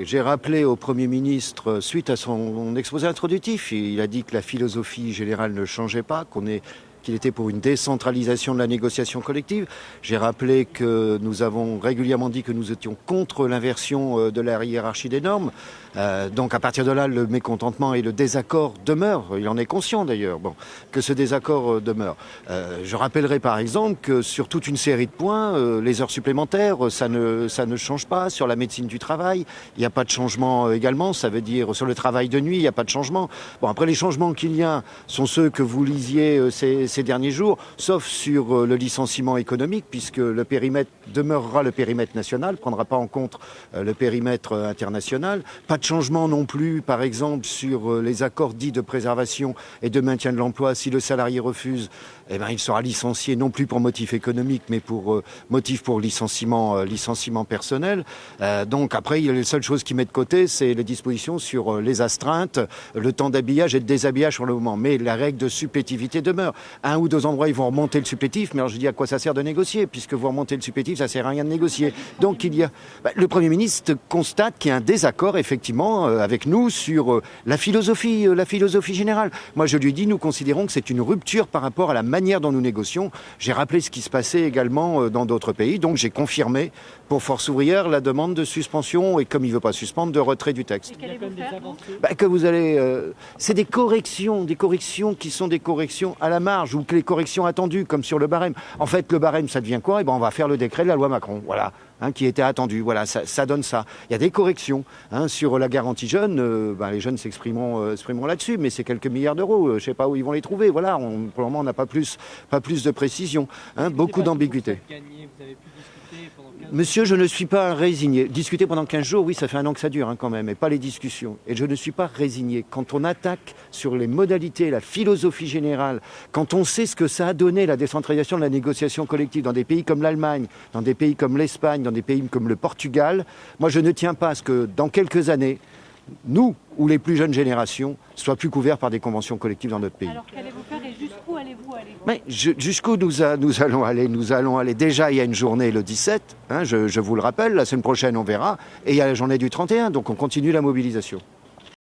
J'ai rappelé au Premier ministre, suite à son exposé introductif, il a dit que la philosophie générale ne changeait pas, qu'il était pour une décentralisation de la négociation collective. J'ai rappelé que nous avons régulièrement dit que nous étions contre l'inversion de la hiérarchie des normes. Donc à partir de là, le mécontentement et le désaccord demeurent. Il en est conscient d'ailleurs, que ce désaccord demeure. Je rappellerai par exemple que sur toute une série de points, les heures supplémentaires, ça ne change pas. Sur la médecine du travail, il n'y a pas de changement également. Ça veut dire sur le travail de nuit, il n'y a pas de changement. Après les changements qu'il y a sont ceux que vous lisiez ces derniers jours, sauf sur le licenciement économique, puisque le périmètre demeurera le périmètre national, ne prendra pas en compte le périmètre international. Pas de changement non plus, par exemple, sur les accords dits de préservation et de maintien de l'emploi. Si le salarié refuse, il sera licencié non plus pour motif économique, mais pour motif pour licenciement personnel. Donc après, il y a les seules choses qui mettent de côté, c'est les dispositions sur les astreintes, le temps d'habillage et de déshabillage pour le moment. Mais la règle de supplétivité demeure. Un ou deux endroits, ils vont remonter le supplétif, mais alors je dis à quoi ça sert de négocier, puisque vous remontez le supplétif, ça sert à rien de négocier. Donc le Premier ministre constate qu'il y a un désaccord, effectivement, avec nous sur la philosophie générale. Moi, je lui dis, nous considérons que c'est une rupture par rapport à la manière dont nous négocions. J'ai rappelé ce qui se passait également dans d'autres pays, donc j'ai confirmé pour Force ouvrière la demande de suspension et, comme il ne veut pas suspendre, de retrait du texte. Et qu'allez-vous faire Que vous allez, c'est des corrections qui sont des corrections à la marge ou que les corrections attendues, comme sur le barème. En fait, le barème, ça devient quoi ? On va faire le décret de la loi Macron, voilà. Qui était attendu. Voilà, ça donne ça. Il y a des corrections sur la garantie jeune. Les jeunes s'exprimeront là-dessus, mais c'est quelques milliards d'euros. Je ne sais pas où ils vont les trouver. Voilà, pour le moment, on n'a pas plus de précision. Beaucoup d'ambiguïté. Monsieur, je ne suis pas résigné. Discuter pendant 15 jours, oui, ça fait un an que ça dure quand même, et pas les discussions. Et je ne suis pas résigné. Quand on attaque sur les modalités, la philosophie générale, quand on sait ce que ça a donné, la décentralisation de la négociation collective dans des pays comme l'Allemagne, dans des pays comme l'Espagne, dans des pays comme le Portugal, moi je ne tiens pas à ce que dans quelques années, nous ou les plus jeunes générations soient plus couverts par des conventions collectives dans notre pays. Alors qu'allez-vous faire et jusqu'où allez-vous aller ? Mais jusqu'où nous allons aller ? Nous allons aller. Déjà, il y a une journée le 17, je vous le rappelle, la semaine prochaine on verra, et il y a la journée du 31, donc on continue la mobilisation.